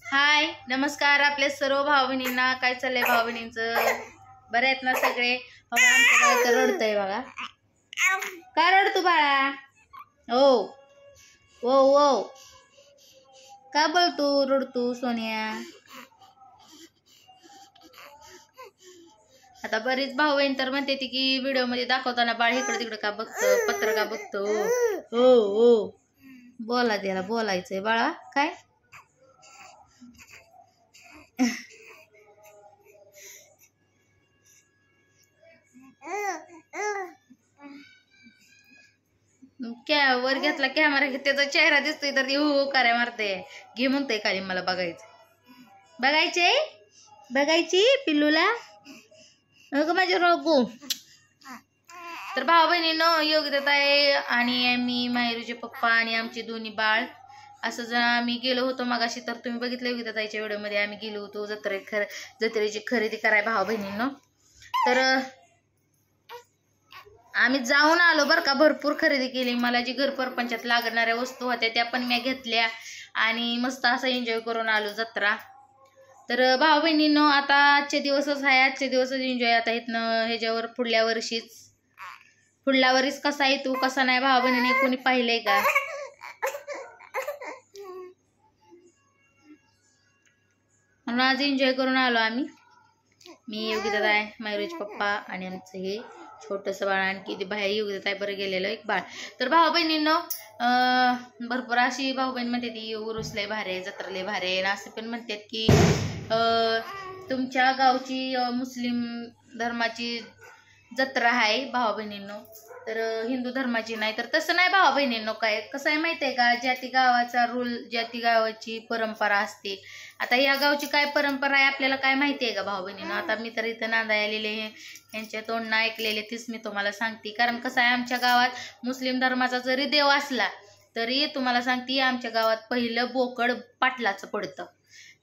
हाय नमस्कार आपल्या सर्व भाऊ बहिणींना. काय चाललंय भाऊ बहिणींचं? बरे आहेत ना सगळे? आमचं बाळ तर रडतंय बघा. का रडतो बाळा? हो हो हो का बोलतो रडतो सोनिया? आता बरीच भाऊ बहीण तर म्हणते ती की व्हिडिओ मध्ये दाखवताना बाळ इकडे तिकडे का बघतं, पत्र का बघतो. हो हो बोला, त्याला बोलायचंय बाळा. काय क्या वर घेतला कॅमेरा, त्याचा चेहरा दिसतोय तर ती हो कार्या मारते. घे म्हणतोय खाली, मला बघायचं. बघायचे बघायची पिल्लूला अगं माझ्या रोगू. तर भाऊ बहिणींनो, योगिता आहे आणि मी मायरूचे पप्पा आणि आमचे दोन्ही बाळ असं जर आम्ही गेलो होतो मगाशी. तर तुम्ही बघितलं योगिता ताईच्या व्हिडिओमध्ये आम्ही गेलो होतो जत्रेची खरेदी कराय भाऊ बहिणींनो. तर आम्ही जाऊन आलो बरं का. भरपूर खरेदी केली. मला जी घर परपंचात लागणाऱ्या वस्तू होत्या त्या पण मी घेतल्या आणि मस्त असं एन्जॉय करून आलो जत्रा. तर भाऊ बहिणींनो, आता आजचे दिवसच आहे, आजचे दिवसच एन्जॉय. आता इथनं ह्याच्यावर पुढल्या वर्षीच कसा आहे तू कसा नाही भाऊ बहिणीने कोणी पाहिलंय का? म्हणून आज एन्जॉय करून आलो आम्ही. मी योगिता ताई, मायरूचे पप्पा आणि आमचं हे छोटंसं बाळ. आणखी ते बाहेर योगिता ताई बरं गेलेलं एक बाळ. तर भाऊ बहिणींनो, भरपूर अशी भाऊ बहीण म्हणते ती उरुस लय भारी आहे, जत्रा लय भारी आहे. असं पण म्हणतात की तुमच्या गावची मुस्लिम धर्माची जत्रा आहे भाऊ बहिणींनो, तर हिंदू धर्माची नाही. तर तसं नाही भाऊ बहिणींनो. काय कसं आहे माहिती आहे का? ज्या ती गावाचा रूल, ज्या ती गावाची परंपरा असते. आता या गावची काय परंपरा आहे आपल्याला काय माहिती आहे का भाऊ बहिणींनो? आता मी तर इथं नांदाय आलेले यांच्या तोंडनं ऐकलेले तीच मी तुम्हाला सांगते. कारण कसं आहे, आमच्या गावात मुस्लिम धर्माचा जरी देव असला तरी तुम्हाला सांगते, आमच्या गावात पहिलं बोकड पाटलाचं पडतं.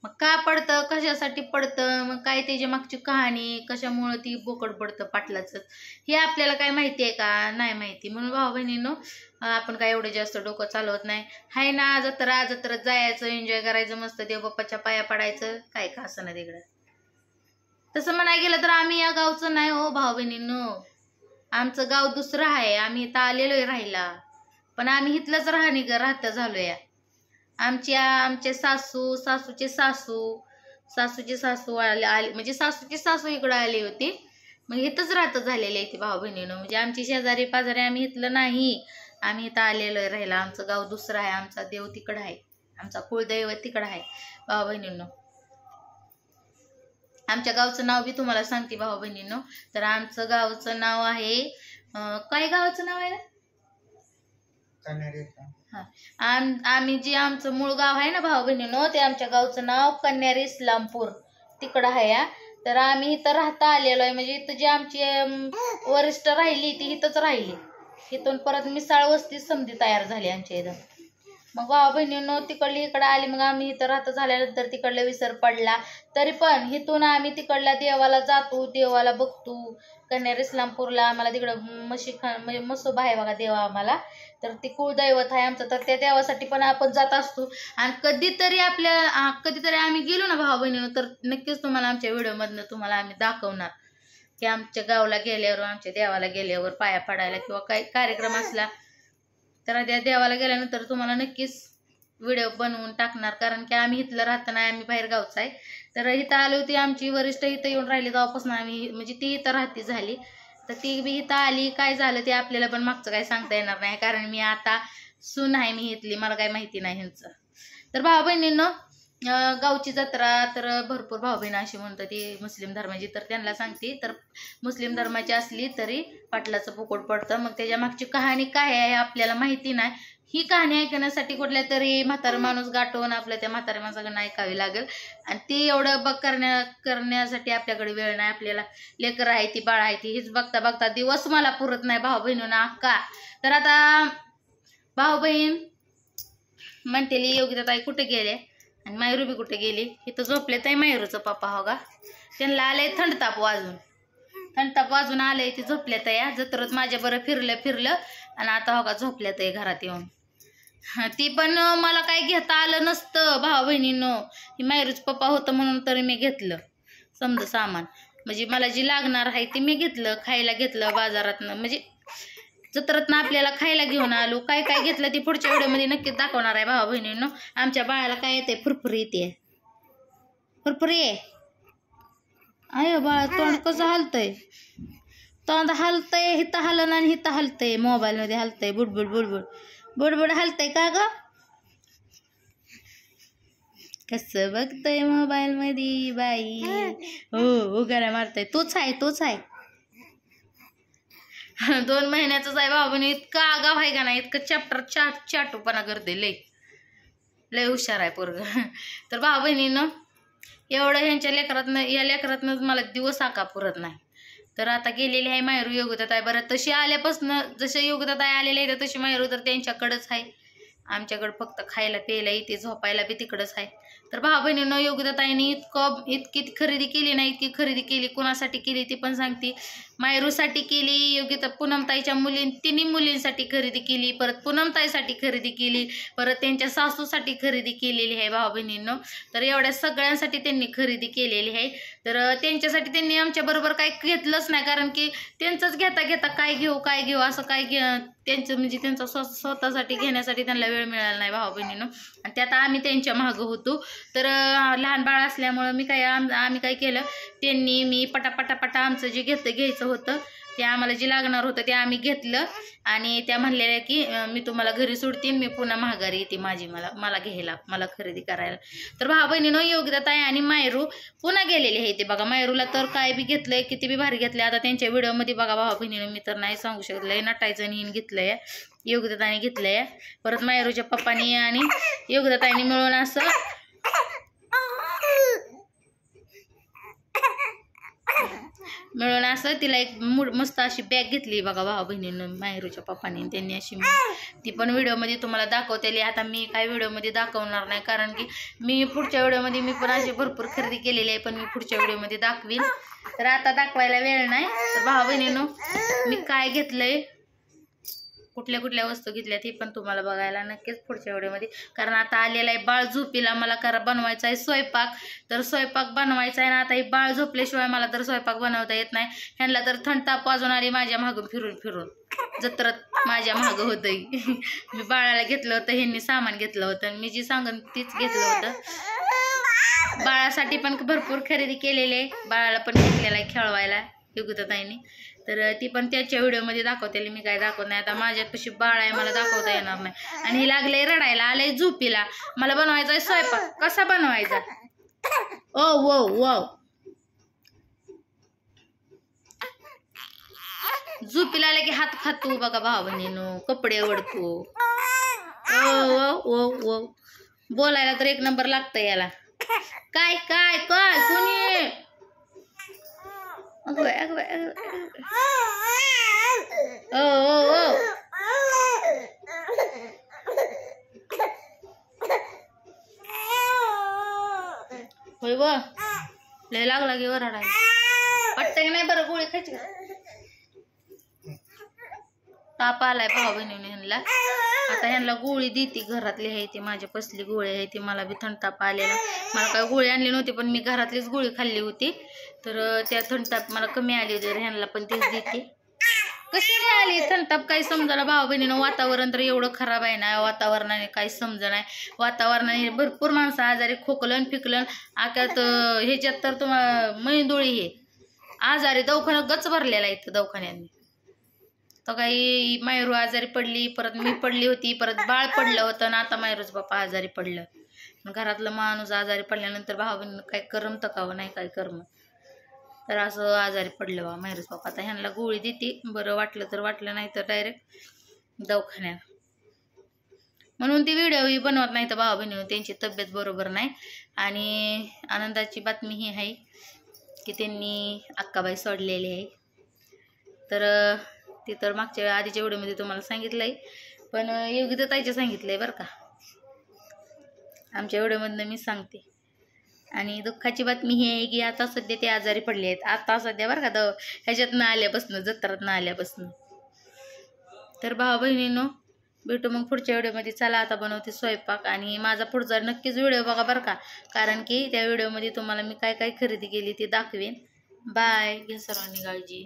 मग का पडतं, कशासाठी पडतं, मग काय त्याच्या मागची कहाणी, कशामुळं ती बोकड पडतं पाटलाचं, हे आपल्याला काय माहिती आहे का? नाही माहिती. म्हणून भाऊ बहिणींनो, आपण काय एवढं जास्त डोकं चालवत नाही. हाय ना जत्रेत जायचं, एन्जॉय करायचं, मस्त देव बाप्पाच्या पाया पडायचं. काय का असं ना तिकडं. तसं म्हणाय गेलं तर आम्ही या गावचं नाही हो भाऊ बहिणींनो. आमचं गाव दुसरं आहे. आम्ही इथं आलेलोय राहायला, पण आम्ही इथलंच राहतं झालोय. आमचे सासूचे सासू आले, म्हणजे सासूची सासू इकडं आली होती. मग इथंच राहतं झालेले आहे ती भाऊ बहिणीनं. म्हणजे आमची शेजारी पाजारी आम्ही इथलं नाही, आम्ही इथं आलेलोय राहायला. आमचं गाव दुसरं आहे, आमचा देव तिकडं आहे, आमचा कुलदैवत तिकडं आहे भाऊ बहिणींनो. आमच्या गावचं नाव बी तुम्हाला सांगते भाऊ बहिणींनो. तर आमचं गावचं नाव आहे, काय गावाचं नाव आहे? आम्ही जे आमचं मूळ गाव आहे ना भाऊ बहिणीनो, ते आमच्या गावचं नाव कन्यारी इस्लामपूर तिकडं आहे. तर आम्ही इथं राहता आलेलो आहे. म्हणजे इथं जी आमची वरिष्ठ राहिली ती इथंच राहिली. इथून परत मिसाळ वस्ती समधी तयार झाली आमच्या इथं. मग भाऊ बहिणीनो तिकडली इकडं आली. मग आम्ही इथं राहता झाल्यानंतर तिकडला विसर पडला. तरी पण इथून आम्ही तिकडल्या देवाला जातो, देवाला बघतो. कन्यारी इस्लामपूरला आम्हाला तिकडं म्हणजे मसोबा आहे बघा देवा आम्हाला. तर ती कुळदैवत आहे आमचं. तर त्या देवासाठी पण आपण जात असतो. आणि कधीतरी आम्ही गेलो ना भाऊ बहिणीनं, तर नक्कीच तुम्हाला आमच्या व्हिडिओमधनं तुम्हाला आम्ही दाखवणार की आमच्या गावाला गेल्यावर, आमच्या देवाला गेल्यावर पाया पडायला किंवा काही कार्यक्रम असला तर त्या देवाला गेल्यानंतर तुम्हाला नक्कीच व्हिडिओ बनवून टाकणार. कारण की आम्ही इथलं राहत नाही, आम्ही बाहेर गावचं आहे. तर इथं आली होती आमची वरिष्ठ, इथं येऊन राहिली तेव्हापासून आम्ही, म्हणजे ती इथं राहती झाली. तर ती बी इथं आली. काय झालं ते आपल्याला पण मागचं काय सांगता येणार नाही, कारण मी आता सून आहे, मी इथली, मला काय माहिती नाही ह्यांचं. तर भाऊ बहिणींनो, गावची जत्रा तर भरपूर भाऊ बहीण अशी म्हणतात ती मुस्लिम धर्माची. तर त्यांना सांगते, तर मुस्लिम धर्माची असली तरी पाटलाचं बोकड पडतं. मग त्याच्या मागची कहाणी काय आहे आपल्याला माहिती नाही. ही कहाणी ऐकण्यासाठी कुठल्या तरी म्हातारा माणूस गाठवून आपल्या त्या म्हाताऱ्या माणसाकडून ऐकावी लागेल. आणि ती एवढं करण्यासाठी आपल्याकडे वेळ नाही. आपल्याला लेकर आहे ती, बाळ आहे ती, हीच बघता बघता दिवस मला पुरत नाही भाऊ बहिणींना अक्का. तर आता भाऊ बहीण म्हणते योगिता ताई कुठे गेले आणि मायरू बी कुठे गेली? इथं झोपले ताई मायरूचं पप्पा हो का. त्यांना आलंय थंडताप वाजून आलंय, ती झोपल्यात या. जत्रच माझ्या बरं फिरलं आणि आता हो का झोपल्यात घरात येऊन. ती पण मला काही घेता आलं नसतं भाऊ बहिणीनं. ही मायरूच पप्पा होतं म्हणून तरी मी घेतलं समजा सामान. म्हणजे मला जी लागणार आहे ते मी घेतलं, खायला घेतलं बाजारातनं, म्हणजे जत्रातनं आपल्याला खायला घेऊन आलो. काय काय घेतलं ती पुढच्या व्हिडिओमध्ये नक्कीच दाखवणार आहे भाऊ बहिणीनं. आमच्या बाळाला काय येते, फुरफुरी येते, फुरफुरी आहे. अय बाळा तोंड कसं हलतंय, तोंड हलतंय, हिथं हलन आणि हिथं हलतंय, मोबाईलमध्ये हलतंय, बुडबुड बुडबुड बुडबुड हलतंय का ग? कसं बघतोय मोबाईल मध्ये बाई. हो उगारा मारतोय. तोच आहे 2 महिन्याचाच आहे बाबा. इतका आगाव आहे का नाही, इतकं चॅप्टर चाटूपणा करते. लय हुशार आहे पोरग. तर भाऊ बहिणीनं एवढं ह्यांच्या लेकरातनं, या लेकरातनं मला दिवस आका पुरत नाही. तर आता गेलेली आहे मायरू योगिताताई. बरं तशी आल्यापासून जसे योगिताताई आलेले आहेत तशी मायरू तर त्यांच्याकडंच आहे. आमच्याकडं फक्त खायला प्यायला येते, झोपायला बी तिकडंच आहे. तर भाऊ बहिणीनं योगिताताईने इतकी खरेदी केली नाही, इतकी खरेदी केली. कोणासाठी केली ती पण सांगते. मायरूसाठी केली, योगिता पूनमताईच्या तिन्ही मुलींसाठी खरेदी केली, परत पूनमताईसाठी खरेदी केली, परत त्यांच्या सासूसाठी खरेदी केलेली आहे भाऊ बहिणीनं. तर एवढ्या सगळ्यांसाठी त्यांनी खरेदी केलेली आहे. तर त्यांच्यासाठी त्यांनी आमच्या बरोबर काही घेतलंच नाही, कारण की त्यांचंच घेता काय घेऊ असं त्यांचं म्हणजे त्यांचं स्वतःसाठी घेण्यासाठी त्यांना वेळ मिळाला नाही भाऊ बहिणीनं. आणि त्यात आम्ही त्यांच्या मागं होतो. तर लहान बाळ असल्यामुळं आम्ही काय केलं, मी पटापटा आमचं जे घ्यायचं होतं ते आम्हाला जे लागणार होतं ते आम्ही घेतलं. आणि त्या म्हणलेल्या की मी तुम्हाला घरी सोडते, मी पुन्हा माघारी येते मला घ्यायला, मला खरेदी करायला. तर भाऊ बहिणीनं योगिताताई आणि मायरू पुन्हा गेलेली आहे. ते बघा मायरूला तर काय बी घेतलंय, किती बी भारी घेतलंय. आता त्यांच्या व्हिडिओमध्ये बघा भाऊ बहिणीनं, मी तर नाही सांगू शकलंय. नटायचं हिन घेतलंय, योगिताताईने घेतलंय, परत मायरूच्या पप्पानी आणि योगिताताईने मिळून असं तिला एक मस्त अशी बॅग घेतली बघा भाऊ बहिणीनं मायरूच्या पप्पानी. त्यांनी अशी ती पण व्हिडिओमध्ये तुम्हाला दाखवतेली. आता मी काय व्हिडिओमध्ये दाखवणार नाही, कारण की मी पुढच्या व्हिडिओमध्ये मी पण अशी भरपूर खरेदी केलेली आहे, पण मी पुढच्या व्हिडिओमध्ये दाखवीन. तर आता दाखवायला वेळ नाही. तर भाऊ बहिणीनं मी काय घेतलंय, कुठल्या वस्तू घेतल्या ती पण तुम्हाला बघायला नक्कीच पुढच्या व्हिडिओमध्ये. कारण आता आलेला आहे बाळ झोपीला, मला बनवायचा आहे स्वयंपाक. तर स्वयंपाक बनवायचा आहे ना. आता ही बाळ झोपल्याशिवाय मला तर स्वयंपाक बनवता येत नाही. ह्यांना तर थंडताप वाजून आली माझ्या मागून फिरून जत्रात माझ्या मागं होतं. मी बाळाला घेतलं होतं, ह्यांनी सामान घेतलं होतं, मी जी सांगन तीच घेतलं होतं. बाळासाठी पण भरपूर खरेदी केलेली आहे, बाळाला पण घेतलेला आहे खेळवायला योगिताताईंनी. तर ती पण त्याच्या व्हिडिओमध्ये दाखवतेली, मी काय दाखवत नाही. आता माझ्यापाशी बाळ आहे, मला दाखवता येणार नाही. आणि हे लागलंय रडायला, आलंय झोपीला, मला बनवायचा आहे स्वयंपाक. कसा बनवायचा? ओ झोपीला आले की हात खातो बघा भाऊ बहिणीनो, कपडे ओढतो. ओ बोलायला तर एक नंबर लागतं याला. काय कोणी होय व लय लागला की वराडा वाटतं की नाही. बरं गोळी खायची का? ताप आलाय भाऊ बहिणीने ह्यांना. आता ह्यांना गोळी देते, घरातली आहे ती, माझ्या पसली गोळी आहे ती. मला बी थंडताप आलेला, मला काय गोळी आणली नव्हती, पण मी घरातलीच गोळी खाल्ली होती. तर त्या थंडताप मला कमी आली होती, तर ह्यांना पण तीच देते. कशी नाही आली थंडताप काही समजा भाऊ बहिणीनं. वातावरण तर एवढं खराब आहे ना, वातावरणाने काही समजा नाही. वातावरणाने भरपूर माणसं आजारी, खोकलन फिकलन. आक्यात ह्याच्यात तर तुम्हाला मैंदोळी हे आजारी, दवाखान्यात गच भरलेला आहे दवाखान्यांनी. तर काही मायरू आजारी पडली, परत मी पडली होती, परत बाळ पडलं होतं ना. आता मायरूच बाप्पा आजारी पडलं. घरातलं माणूस आजारी पडल्यानंतर भाऊ बहिणीनं काय करमतं का नाही, काय करम. तर असं आजारी पडलं बा मायरूच बाप्पा. आता ह्यांना गोळी देते, बरं वाटलं तर वाटलं, नाही तर डायरेक्ट दवाखान्यात. म्हणून ती व्हिडिओही बनवत नाही तर भाऊ बहिणीनं, त्यांची तब्येत बरोबर नाही. आणि आनंदाची बातमी ही आहे की त्यांनी अक्काबाई सोडलेली आहे. तर ती तर मागच्या आधीच्या व्हिडिओमध्ये तुम्हाला सांगितलंय, पण योगिताताईचं सांगितलंय बरं का, आमच्या व्हिडिओमधनं मी सांगते. आणि दुःखाची बातमी ही आहे की आता सध्या ते आजारी पडले आहेत, आता सध्या बरं का, ह्याच्यातनं आल्यापासून, जत्रातनं आल्यापासून. तर भाऊ बहिणीनं भेटू मग पुढच्या व्हिडिओमध्ये. चला आता बनवते स्वयंपाक, आणि माझा पुढचा नक्कीच व्हिडिओ बघा बरं का, कारण की त्या व्हिडिओमध्ये तुम्हाला मी काय काय खरेदी केली ते दाखवेन. बाय. घ्या सर्वांनी काळजी.